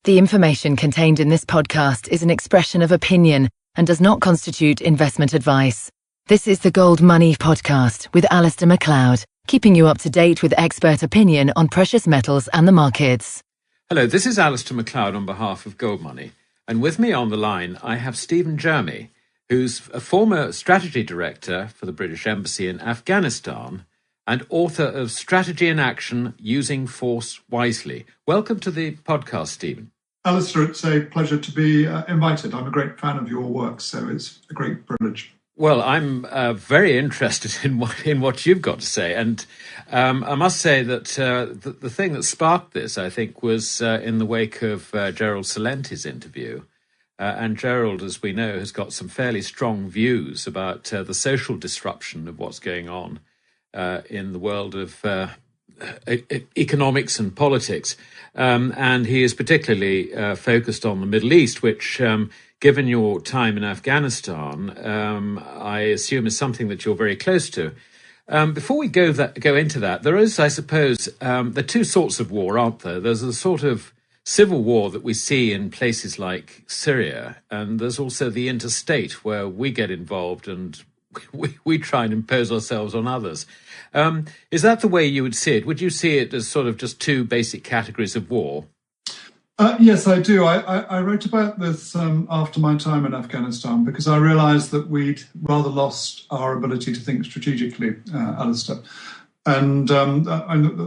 The information contained in this podcast is an expression of opinion and does not constitute investment advice. This is the Gold Money Podcast with Alistair MacLeod, keeping you up to date with expert opinion on precious metals and the markets. Hello, this is Alistair MacLeod on behalf of Gold Money. And with me on the line, I have Stephen Jermy, who's a former strategy director for the British Embassy in Afghanistan and author of Strategy in Action, Using Force Wisely. Welcome to the podcast, Stephen. Alistair, it's a pleasure to be invited. I'm a great fan of your work, so it's a great privilege. Well, I'm very interested in what you've got to say. And I must say that the thing that sparked this, I think, was in the wake of Gerald Celenti's interview. And Gerald, as we know, has got some fairly strong views about the social disruption of what's going on in the world of economics and politics. And he is particularly focused on the Middle East, which, given your time in Afghanistan, I assume is something that you're very close to. Before we go into that, there is, I suppose, there are two sorts of war, aren't there? There's a sort of civil war that we see in places like Syria, and there's also the interstate where we get involved and we try and impose ourselves on others. Is that the way you would see it? Would you see it as sort of just two basic categories of war? Yes, I do. I wrote about this after my time in Afghanistan because I realised that we'd rather lost our ability to think strategically, Alistair. And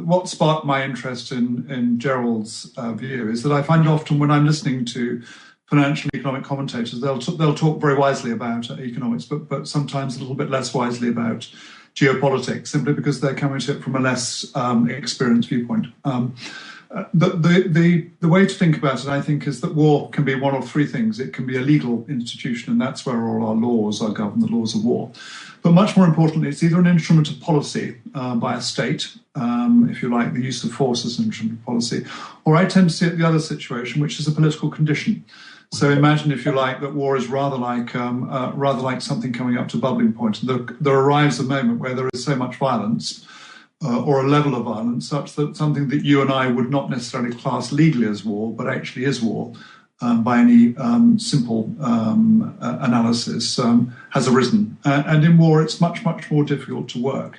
what sparked my interest in Gerald's view is that I find often when I'm listening to financial and economic commentators, they'll talk very wisely about economics, but sometimes a little bit less wisely about geopolitics, simply because they're coming to it from a less experienced viewpoint. The way to think about it, I think, is that war can be one of three things. It can be a legal institution, and that's where all our laws are governed, the laws of war. But much more importantly, it's either an instrument of policy by a state, if you like, the use of force as an instrument of policy, or I tend to see it the other situation, which is a political condition. So imagine, if you like, that war is rather like something coming up to bubbling point. There arrives a moment where there is so much violence, or a level of violence, such that something that you and I would not necessarily class legally as war, but actually is war, by any simple analysis, has arisen. And in war, it's much, much more difficult to work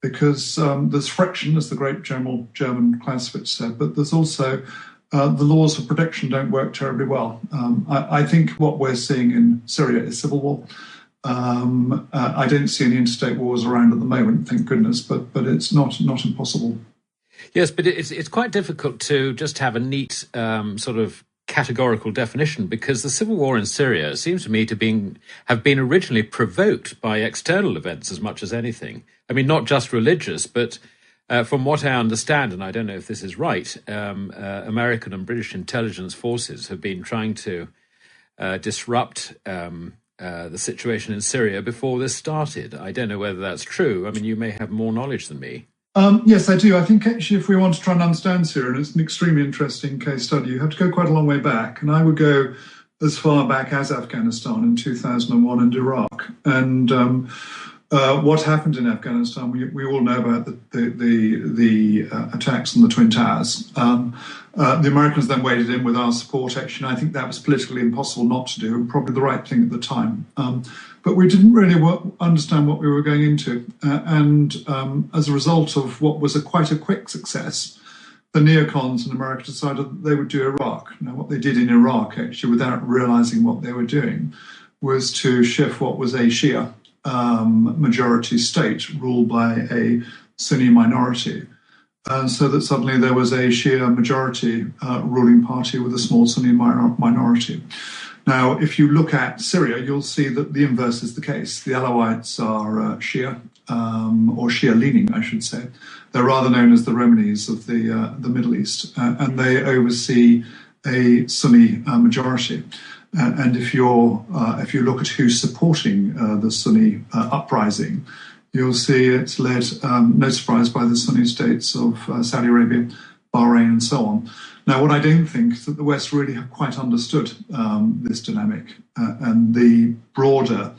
because there's friction, as the great German Clausewitz said, but there's also the laws of protection don't work terribly well. I think what we're seeing in Syria is civil war. I don't see any interstate wars around at the moment, thank goodness, but it's not impossible. Yes, but it's quite difficult to just have a neat sort of categorical definition, because the civil war in Syria seems to me to have been originally provoked by external events as much as anything. I mean, not just religious, but from what I understand, and I don't know if this is right, American and British intelligence forces have been trying to disrupt the situation in Syria before this started. I don't know whether that's true. I mean, you may have more knowledge than me. Yes, I do. I think actually if we want to try and understand Syria, and it's an extremely interesting case study, you have to go quite a long way back. And I would go as far back as Afghanistan in 2001 and Iraq. And what happened in Afghanistan, we all know about the attacks on the Twin Towers. The Americans then waded in with our support. Actually, and I think that was politically impossible not to do, and probably the right thing at the time. But we didn't really understand what we were going into. And as a result of what was quite a quick success, the neocons in America decided that they would do Iraq. Now, what they did in Iraq, actually, without realizing what they were doing, was to shift what was a Shia majority state ruled by a Sunni minority. So that suddenly there was a Shia majority ruling party with a small Sunni minority. Now, if you look at Syria, you'll see that the inverse is the case. The Alawites are Shia, or Shia-leaning, I should say. They're rather known as the Romanis of the Middle East, and they oversee a Sunni majority. And if you look at who's supporting the Sunni uprising, you'll see it's led, no surprise, by the Sunni states of Saudi Arabia, Bahrain, and so on. Now, what I don't think is that the West really have quite understood this dynamic and the broader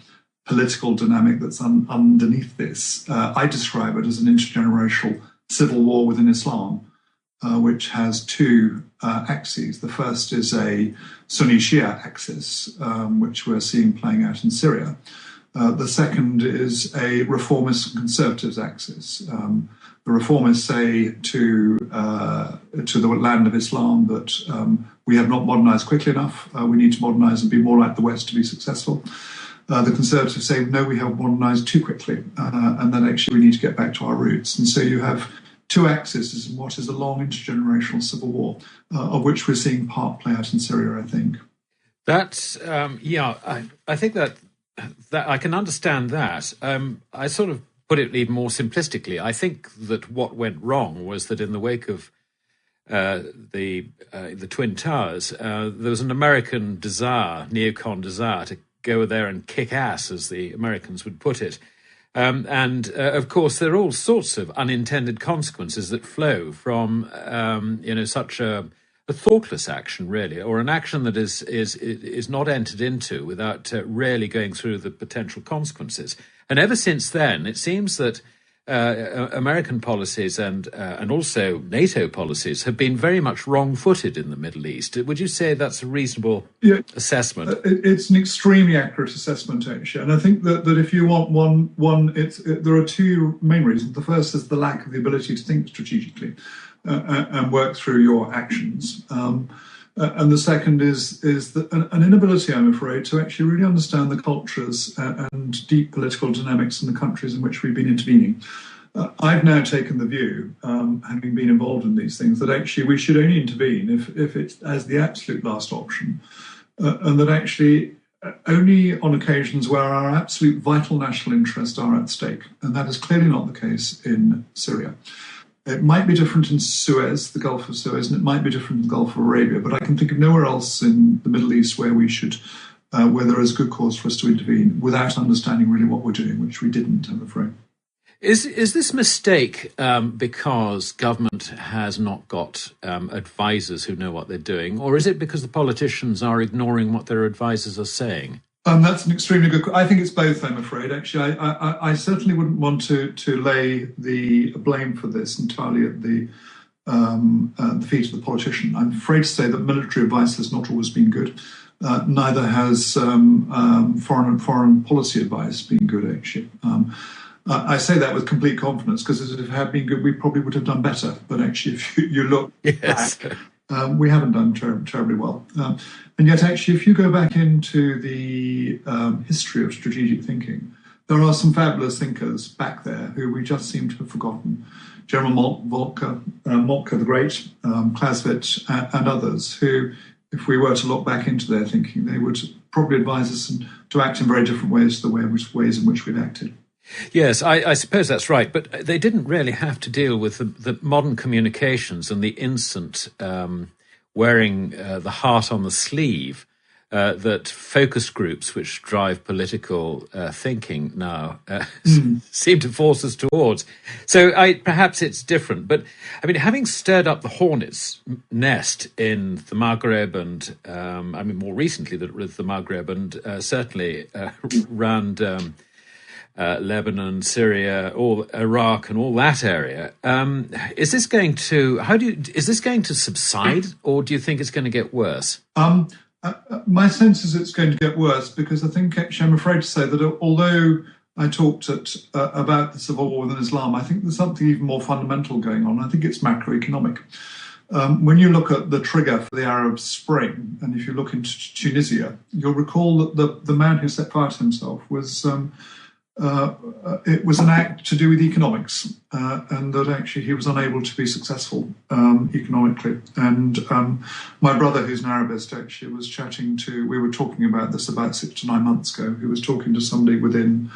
political dynamic that's underneath this. I describe it as an intergenerational civil war within Islam. which has two axes. The first is a Sunni Shia axis, which we're seeing playing out in Syria. The second is a reformist and conservatives axis. The reformists say to the land of Islam that we have not modernized quickly enough. We need to modernize and be more like the West to be successful. The conservatives say, no, we have modernized too quickly, and that actually we need to get back to our roots. And so you have two axes in what is a long intergenerational civil war, of which we're seeing part play out in Syria, I think. That's, I think that I can understand that. I sort of put it even more simplistically. I think that what went wrong was that in the wake of the Twin Towers, there was an American desire, neocon desire, to go there and kick ass, as the Americans would put it. And of course, there are all sorts of unintended consequences that flow from, such a thoughtless action, really, or an action that is not entered into without really going through the potential consequences. And ever since then, it seems that American policies and also NATO policies have been very much wrong-footed in the Middle East. Would you say that's a reasonable assessment? It's an extremely accurate assessment, actually. And I think that if you want one, there are two main reasons. The first is the lack of the ability to think strategically and work through your actions. And the second is an inability, I'm afraid, to actually really understand the cultures and deep political dynamics in the countries in which we've been intervening. I've now taken the view, having been involved in these things, that actually we should only intervene if it's as the absolute last option, and that actually only on occasions where our absolute vital national interests are at stake. And that is clearly not the case in Syria. It might be different in Suez, the Gulf of Suez, and it might be different in the Gulf of Arabia, but I can think of nowhere else in the Middle East where we should, where there is good cause for us to intervene without understanding really what we're doing, which we didn't, I'm afraid. Is this mistake because government has not got advisors who know what they're doing, or is it because the politicians are ignoring what their advisors are saying? That's an extremely good. I think it's both, I'm afraid. Actually, I certainly wouldn't want to lay the blame for this entirely at the feet of the politician. I'm afraid to say that military advice has not always been good. Neither has foreign policy advice been good, actually. I say that with complete confidence because if it had been good, we probably would have done better. But actually, if you look back, we haven't done terribly well. And yet, actually, if you go back into the history of strategic thinking, there are some fabulous thinkers back there who we just seem to have forgotten. General Moltke the Great, Clausewitz, and others, who, if we were to look back into their thinking, they would probably advise us to act in very different ways to the ways in which we've acted. Yes, I suppose that's right. But they didn't really have to deal with the modern communications and the instant wearing the heart on the sleeve that focus groups, which drive political thinking now, seem to force us towards. So perhaps it's different. But, I mean, having stirred up the hornet's nest in the Maghreb and, more recently with the Maghreb and certainly around Lebanon, Syria, Iraq, and all that area. Is this going to subside, or do you think it's going to get worse? My sense is it's going to get worse because I think, actually, I'm afraid to say that although I talked about the civil war within Islam, I think there's something even more fundamental going on. I think it's macroeconomic. When you look at the trigger for the Arab Spring, and if you look into Tunisia, you'll recall that the man who set fire to himself was it was an act to do with economics, and that actually he was unable to be successful economically. And my brother, who's an Arabist, actually was we were talking about this about 6 to 9 months ago, who was talking to somebody within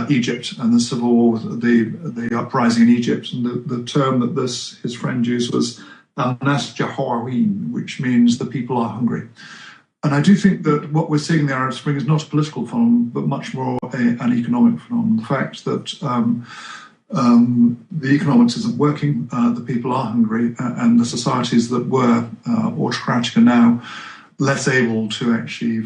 Egypt and the civil war, the uprising in Egypt, and the term that his friend used was al-nas jahawin, which means the people are hungry. And I do think that what we're seeing in the Arab Spring is not a political phenomenon, but much more an economic phenomenon. The fact that the economics isn't working, the people are hungry, and the societies that were autocratic are now less able to actually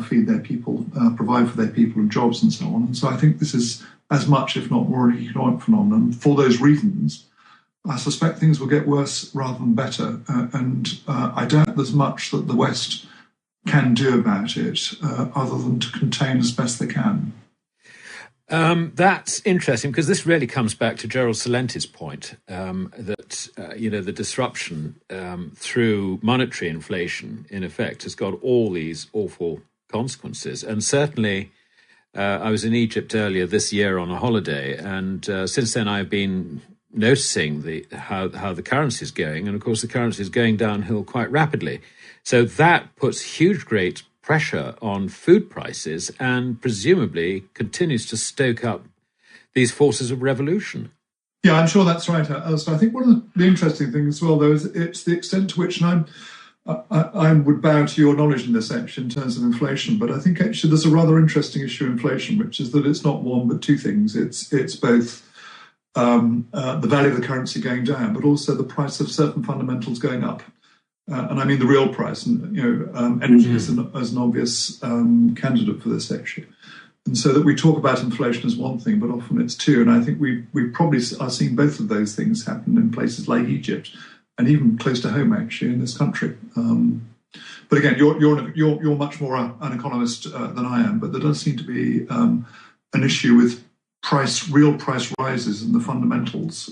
feed their people, provide for their people and jobs and so on. And so I think this is as much, if not more, an economic phenomenon. For those reasons, I suspect things will get worse rather than better. And I doubt there's much that the West can do about it other than to contain as best they can. That's interesting, because this really comes back to Gerald Celenti's point that the disruption through monetary inflation, in effect, has got all these awful consequences. And certainly, I was in Egypt earlier this year on a holiday, and since then I've been noticing how the currency is going, and of course the currency is going downhill quite rapidly. So that puts great pressure on food prices and presumably continues to stoke up these forces of revolution. Yeah, I'm sure that's right, Alistair. I think one of the interesting things as well, though, is it's the extent to which, and I would bow to your knowledge in this, actually, in terms of inflation, but I think actually there's a rather interesting issue of inflation, which is that it's not one but two things. It's both the value of the currency going down, but also the price of certain fundamentals going up. And I mean the real price, and energy is an obvious candidate for this, actually. And so that we talk about inflation as one thing, but often it's two. And I think we probably are seeing both of those things happen in places like Egypt, and even close to home, actually, in this country. But again, you're much more an economist than I am. But there does seem to be an issue with real price rises in the fundamentals,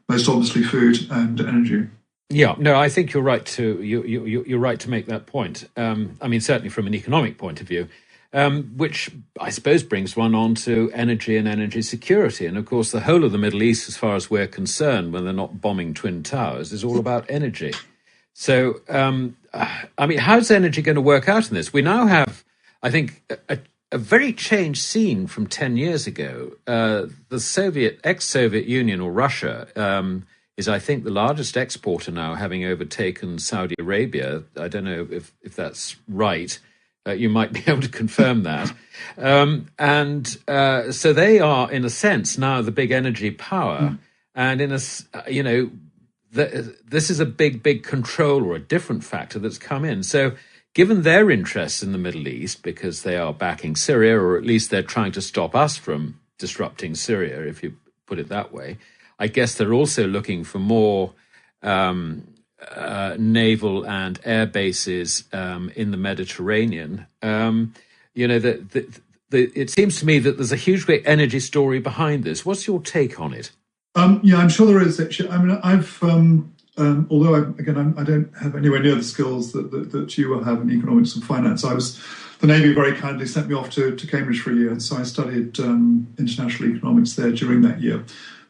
most obviously food and energy. Yeah, no, I think you're right you're right to make that point. I mean, certainly from an economic point of view, which I suppose brings one on to energy and energy security. And of course, the whole of the Middle East, as far as we're concerned, when they're not bombing Twin Towers, is all about energy. So, I mean, how's energy going to work out in this? We now have, I think, a very changed scene from 10 years ago. The ex-Soviet Union, or Russia, is, I think, the largest exporter now, having overtaken Saudi Arabia. I don't know if that's right. You might be able to confirm that. So they are, in a sense, now the big energy power. And this is a big control, or a different factor that's come in. So given their interests in the Middle East, because they are backing Syria, or at least they're trying to stop us from disrupting Syria, if you put it that way, I guess they're also looking for more naval and air bases in the Mediterranean. It seems to me that there's a great energy story behind this. What's your take on it? Yeah, I'm sure there is, actually. I mean, I've although I don't have anywhere near the skills that you will have in economics and finance. The Navy very kindly sent me off to Cambridge for a year, and so I studied international economics there during that year.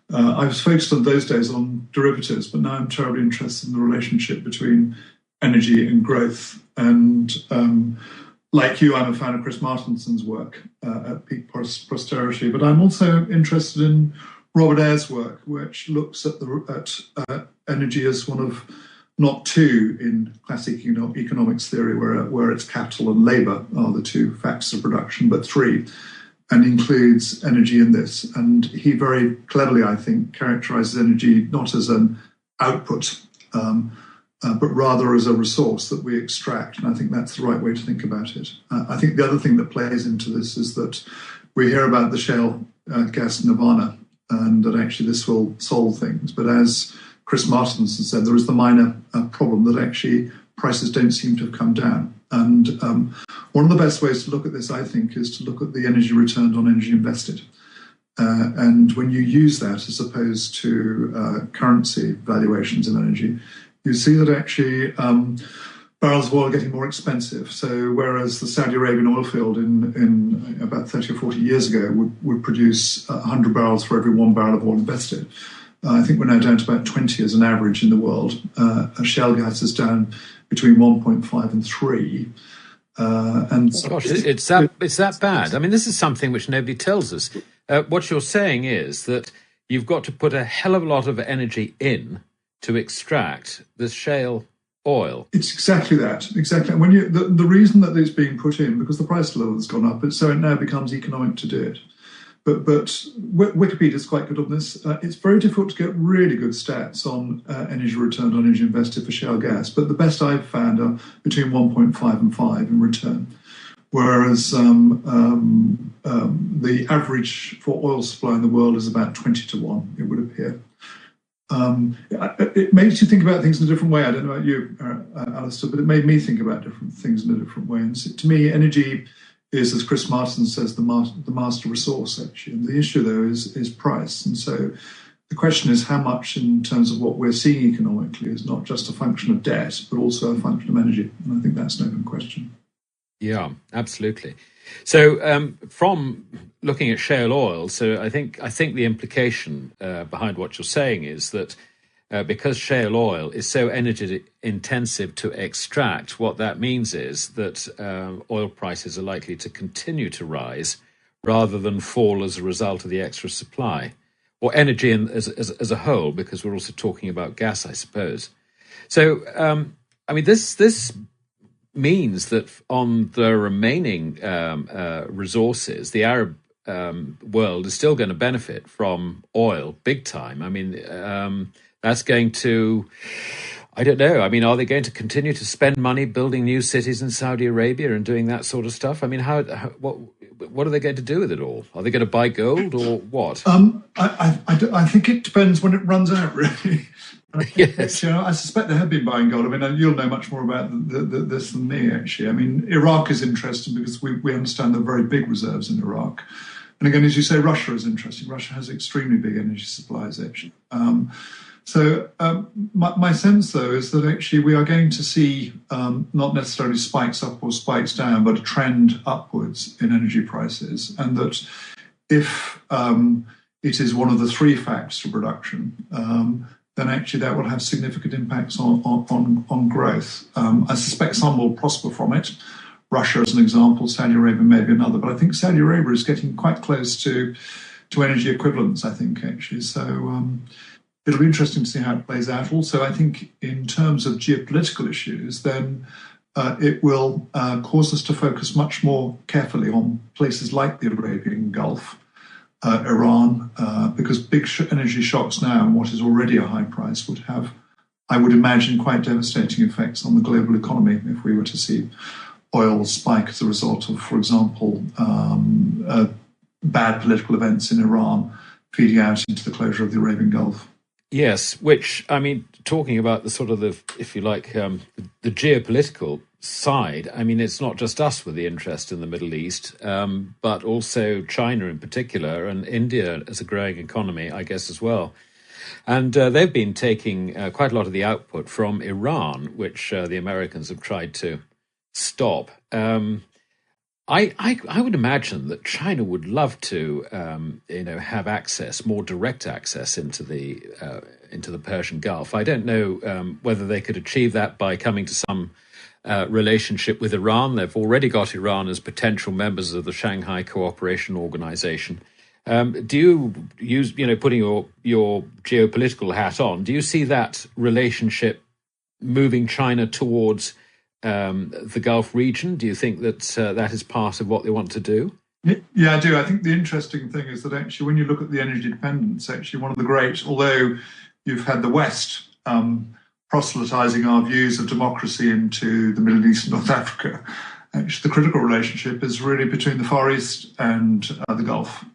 I was focused on those days on derivatives, but now I'm terribly interested in the relationship between energy and growth. And like you, I'm a fan of Chris Martinson's work at Peak Posterity, but I'm also interested in Robert Ayres' work, which looks at energy as one of not two in classic economics theory, where it's capital and labour are the two factors of production, but three, and includes energy in this. And he very cleverly, I think, characterises energy not as an output, but rather as a resource that we extract. And I think that's the right way to think about it. I think the other thing that plays into this is that we hear about the shale gas nirvana, and that actually this will solve things. But as Chris Martinson said, there is the minor problem that actually prices don't seem to have come down. And one of the best ways to look at this, I think, is to look at the energy returned on energy invested. And when you use that as opposed to currency valuations of energy, you see that actually barrels of oil are getting more expensive. So whereas the Saudi Arabian oil field in about 30 or 40 years ago would produce 100 barrels for every 1 barrel of oil invested, I think we're now down to about 20 as an average in the world. Shale gas is down between 1.5 and 3. Gosh, it's that bad. I mean, this is something which nobody tells us. What you're saying is that you've got to put a hell of a lot of energy in to extract this shale oil. It's exactly that. Exactly. When the reason that it's being put in, because the price level has gone up, so it now becomes economic to do it. But Wikipedia is quite good on this. It's very difficult to get really good stats on energy returned on energy invested for shale gas. But the best I've found are between 1.5 and 5 in return. Whereas the average for oil supply in the world is about 20 to 1, it would appear. it makes you think about things in a different way. I don't know about you, Alistair, but it made me think about different things in a different way. And so, to me, energy is, as Chris Martin says, the master resource, actually. And the issue, though, is price. And so the question is how much, in terms of what we're seeing economically, is not just a function of debt, but also a function of energy. And I think that's an open question. Yeah, absolutely. So from looking at shale oil, so I think the implication behind what you're saying is that because shale oil is so energy intensive to extract, what that means is that oil prices are likely to continue to rise rather than fall as a result of the extra supply, or energy as a whole, because we're also talking about gas, I suppose. So, I mean, this means that on the remaining resources, the Arab world is still going to benefit from oil big time. I mean, that's going to, I don't know. I mean, are they going to continue to spend money building new cities in Saudi Arabia and doing that sort of stuff? I mean, what are they going to do with it all? Are they going to buy gold or what? I think it depends when it runs out, really. Yes. I suspect they have been buying gold. I mean, you'll know much more about this than me, actually. I mean, Iraq is interesting because we understand there are very big reserves in Iraq. And again, as you say, Russia is interesting. Russia has extremely big energy supplies, actually. My sense, though, is that actually we are going to see not necessarily spikes up or spikes down, but a trend upwards in energy prices. And that if it is one of the three factors of production, then actually that will have significant impacts on growth. I suspect some will prosper from it. Russia, as an example, Saudi Arabia may be another. But I think Saudi Arabia is getting quite close to energy equivalence, I think, actually. So it'll be interesting to see how it plays out. Also, I think in terms of geopolitical issues, then it will cause us to focus much more carefully on places like the Arabian Gulf, Iran, because big energy shocks now and what is already a high price would have, I would imagine, quite devastating effects on the global economy if we were to see oil spike as a result of, for example, bad political events in Iran feeding out into the closure of the Arabian Gulf. Yes, which, I mean, talking about the sort of if you like, the geopolitical side, I mean, it's not just us with the interest in the Middle East, but also China in particular and India as a growing economy, I guess, as well. And they've been taking quite a lot of the output from Iran, which the Americans have tried to stop. I would imagine that China would love to, have access, more direct access into the Persian Gulf. I don't know whether they could achieve that by coming to some relationship with Iran. They've already got Iran as potential members of the Shanghai Cooperation Organization. Do you use, putting your geopolitical hat on, do you see that relationship moving China towards the Gulf region? Do you think that that is part of what they want to do? Yeah, I do. I think the interesting thing is that actually when you look at the energy dependence, actually one of the great, although you've had the West proselytizing our views of democracy into the Middle East and North Africa, actually the critical relationship is really between the Far East and the Gulf.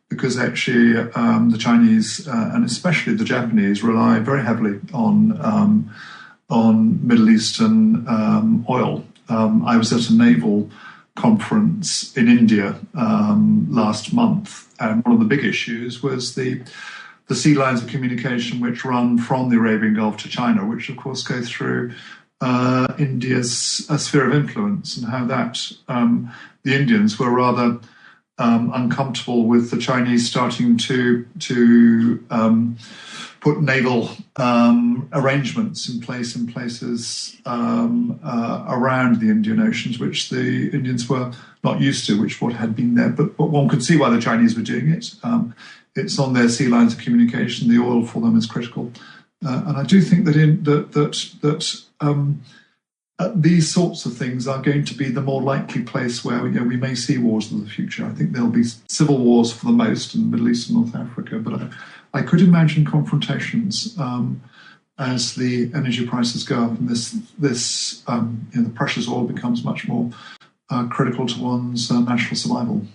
Because actually the Chinese and especially the Japanese rely very heavily on Middle Eastern oil. I was at a naval conference in India last month, and one of the big issues was the sea lines of communication which run from the Arabian Gulf to China, which of course go through India's sphere of influence, and how that the Indians were rather uncomfortable with the Chinese starting to put naval arrangements in place in places around the Indian Oceans, which the Indians were not used to, which what had been there. But one could see why the Chinese were doing it. It's on their sea lines of communication. The oil for them is critical, and I do think that these sorts of things are going to be the more likely place where we may see wars in the future. I think there'll be civil wars for the most in the Middle East and North Africa, but I could imagine confrontations as the energy prices go up and the precious oil becomes much more critical to one's national survival.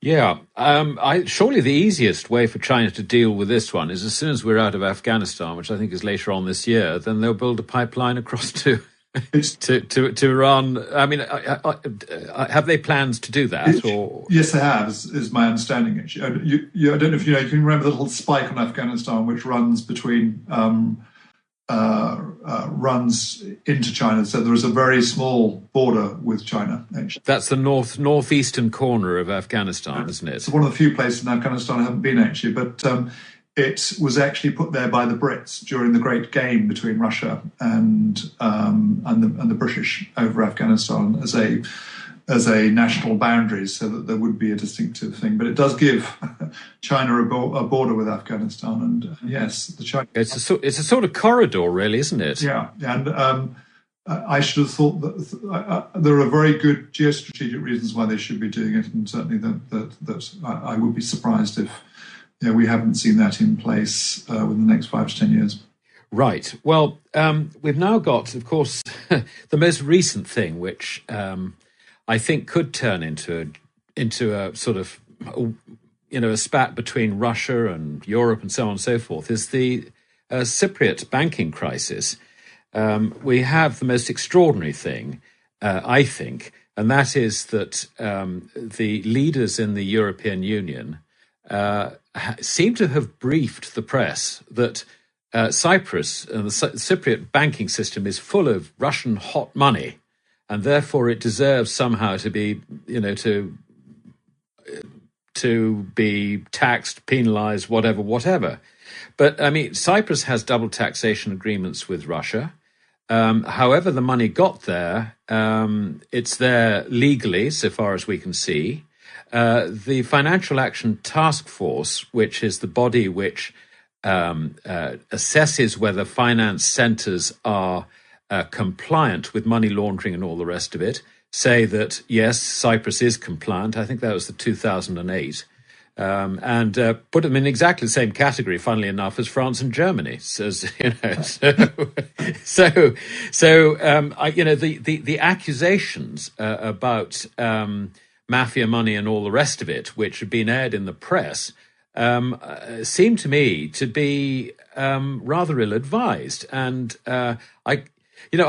Yeah, surely the easiest way for China to deal with this one is as soon as we're out of Afghanistan, which I think is later on this year, then they'll build a pipeline across to to Iran. I mean, have they plans to do that? Or yes, they have. Is my understanding. Actually, I don't know if you know. You can remember the little spike on Afghanistan, which runs between. Runs into China. So there is a very small border with China, actually. That's the northeastern corner of Afghanistan, isn't it? It's one of the few places in Afghanistan I haven't been, actually, but it was actually put there by the Brits during the Great Game between Russia and the British over Afghanistan as a national boundary, so that there would be a distinctive thing. But it does give China a border with Afghanistan, and yes, the China. It's a sort of corridor, really, isn't it? Yeah, and I should have thought that there are very good geostrategic reasons why they should be doing it, and certainly that I would be surprised if we haven't seen that in place within the next 5 to 10 years. Right. Well, we've now got, of course, the most recent thing, which I think could turn into a sort of, a spat between Russia and Europe and so on and so forth, is the Cypriot banking crisis. We have the most extraordinary thing, I think, and that is that the leaders in the European Union seem to have briefed the press that Cyprus and the Cypriot banking system is full of Russian hot money, and therefore it deserves somehow to be, to be taxed, penalised, whatever. But I mean, Cyprus has double taxation agreements with Russia. However the money got there, it's there legally, so far as we can see. The Financial Action Task Force, which is the body which assesses whether finance centres are compliant with money laundering and all the rest of it, say that, yes, Cyprus is compliant. I think that was the 2008. And put them in exactly the same category, funnily enough, as France and Germany. The accusations about mafia money and all the rest of it, which have been aired in the press, seem to me to be rather ill-advised. And I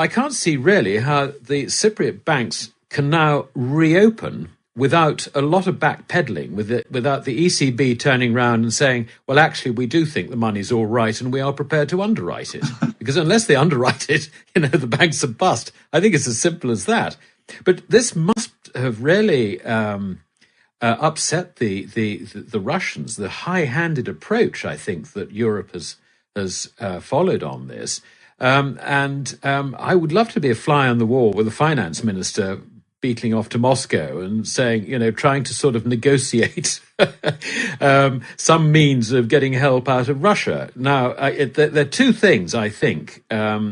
can't see really how the Cypriot banks can now reopen without a lot of backpedaling, without the ECB turning around and saying, well, actually, we do think the money's all right and we are prepared to underwrite it. Because unless they underwrite it, the banks are bust. I think it's as simple as that. But this must have really upset the Russians, the high-handed approach, I think, that Europe has followed on this. And I would love to be a fly on the wall with the finance minister beetling off to Moscow and saying, trying to sort of negotiate some means of getting help out of Russia. Now, there are two things, I think,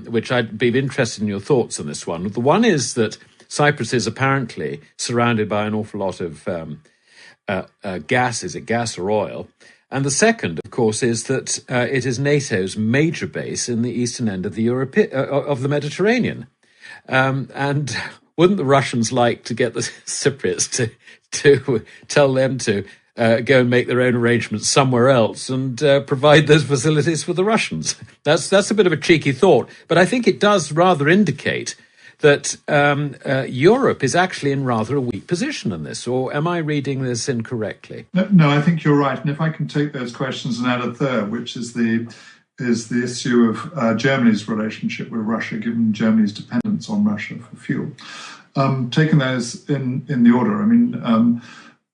which I'd be interested in your thoughts on this one. The one is that Cyprus is apparently surrounded by an awful lot of gas. Is it gas or oil? And the second, of course, is that it is NATO's major base in the eastern end of the Mediterranean. And wouldn't the Russians like to get the Cypriots to tell them to go and make their own arrangements somewhere else and provide those facilities for the Russians? That's a bit of a cheeky thought, but I think it does rather indicate that Europe is actually in rather a weak position in this, or am I reading this incorrectly? No, I think you're right. And if I can take those questions and add a third, which is the issue of Germany's relationship with Russia, given Germany's dependence on Russia for fuel. Taking those in the order, I mean,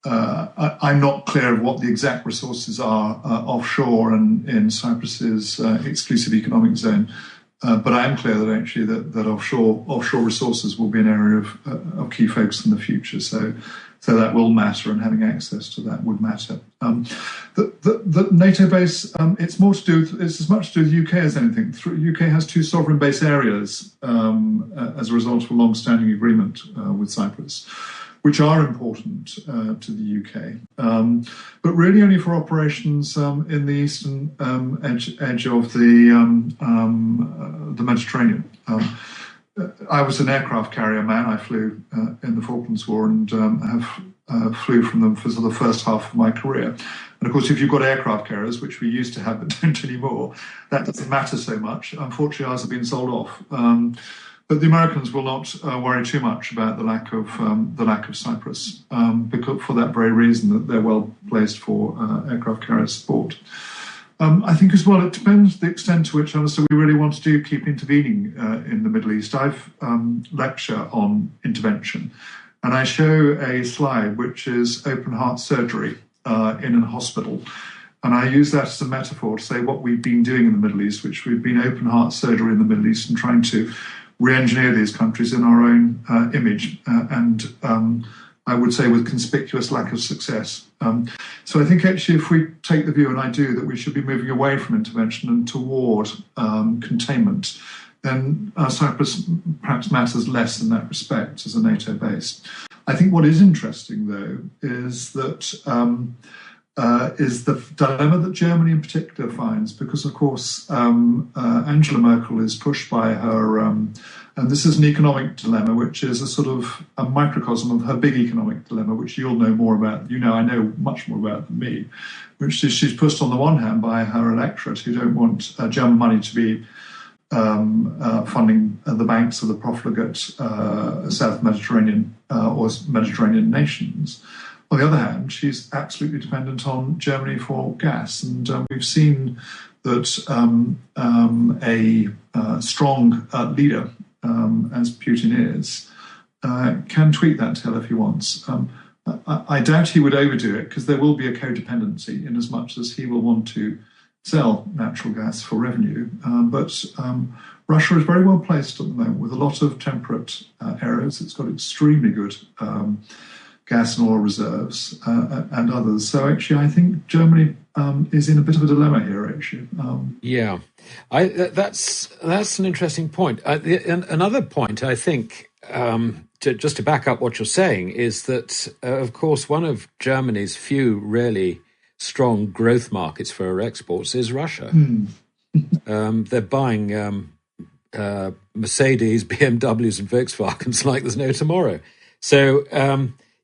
I'm not clear of what the exact resources are offshore and in Cyprus's exclusive economic zone. But I am clear that actually that offshore resources will be an area of key focus in the future. So that will matter, and having access to that would matter. The NATO base, it's as much to do with the UK as anything. The UK has two sovereign base areas as a result of a long-standing agreement with Cyprus, which are important to the UK, but really only for operations in the eastern edge of the Mediterranean. I was an aircraft carrier man. I flew in the Falklands War and have flew from them for the first half of my career. And of course, if you've got aircraft carriers, which we used to have but don't anymore, that doesn't matter so much. Unfortunately, ours have been sold off. But the Americans will not worry too much about the lack of Cyprus, because for that very reason that they're well placed for aircraft carrier support. I think as well, it depends the extent to which, Alistair, we really want to keep intervening in the Middle East. I've lecture on intervention, and I show a slide which is open heart surgery in a hospital. And I use that as a metaphor to say what we've been doing in the Middle East, which we've been open heart surgery in the Middle East and trying to re-engineer these countries in our own image, and I would say with conspicuous lack of success. So I think actually if we take the view, and I do, that we should be moving away from intervention and toward containment, then Cyprus perhaps matters less in that respect as a NATO base. I think what is interesting, though, is that is the dilemma that Germany in particular finds, because, of course, Angela Merkel is pushed by her, and this is an economic dilemma, which is a sort of a microcosm of her big economic dilemma, which you'll know more about. I know much more about than me, which is she's pushed on the one hand by her electorate who don't want German money to be funding the banks of the profligate South Mediterranean or Mediterranean nations. On the other hand, she's absolutely dependent on Germany for gas, and we've seen that a strong leader, as Putin is, can tweak that tail if he wants. I doubt he would overdo it, because there will be a codependency in as much as he will want to sell natural gas for revenue. But Russia is very well placed at the moment with a lot of temperate areas. It's got extremely good gas and oil reserves and others. So actually, I think Germany is in a bit of a dilemma here, actually. That's an interesting point. Another point, I think, just to back up what you're saying, is that, of course, one of Germany's few really strong growth markets for her exports is Russia. They're buying Mercedes, BMWs and Volkswagens like there's no tomorrow. So,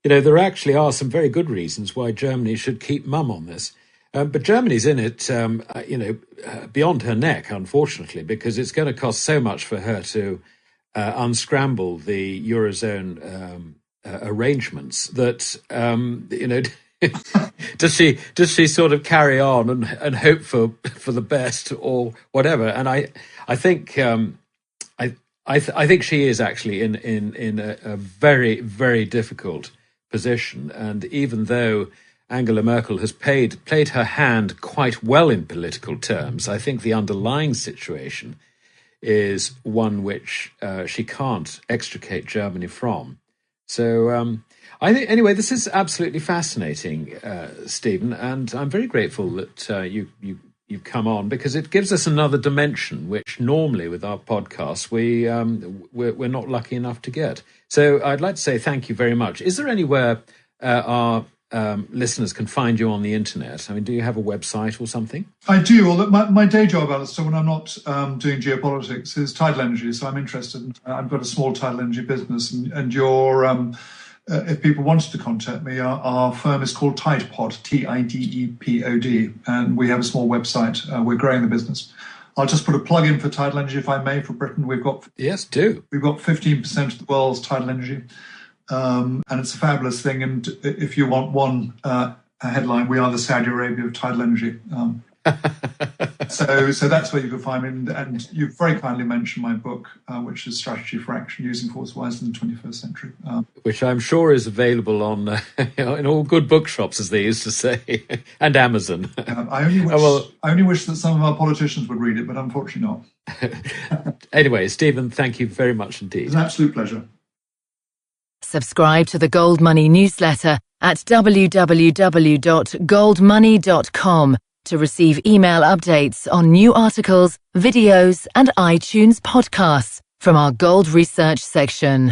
there actually are some very good reasons why Germany should keep mum on this. But Germany's in it, beyond her neck, unfortunately, because it's going to cost so much for her to unscramble the Eurozone arrangements that, does she sort of carry on and hope for the best or whatever? And I think I think she is actually in a very, very difficult position. And even though Angela Merkel has played her hand quite well in political terms, I think the underlying situation is one which she can't extricate Germany from. So I think, anyway, this is absolutely fascinating, Stephen, and I'm very grateful that you've come on, because it gives us another dimension, which normally with our podcasts we're not lucky enough to get. So I'd like to say thank you very much. Is there anywhere our listeners can find you on the internet? I mean, do you have a website or something? I do. Well, my day job, Alistair, when I'm not doing geopolitics, is tidal energy. So I'm interested. I've got a small tidal energy business, and if people wanted to contact me, our firm is called Tidepod, Tidepod, and we have a small website. We're growing the business. I'll just put a plug in for tidal energy, if I may, for Britain. Yes, do. We've got 15% of the world's tidal energy, and it's a fabulous thing. And if you want one headline, we are the Saudi Arabia of tidal energy. So that's where you can find me. And you very kindly mentioned my book, which is Strategy for Action Using Force Wisely in the 21st Century. Which I'm sure is available on in all good bookshops, as they used to say, and Amazon. I only wish that some of our politicians would read it, but unfortunately not. Anyway, Stephen, thank you very much indeed. It's an absolute pleasure. Subscribe to the Gold Money newsletter at www.goldmoney.com to receive email updates on new articles, videos, and iTunes podcasts from our Gold Research section.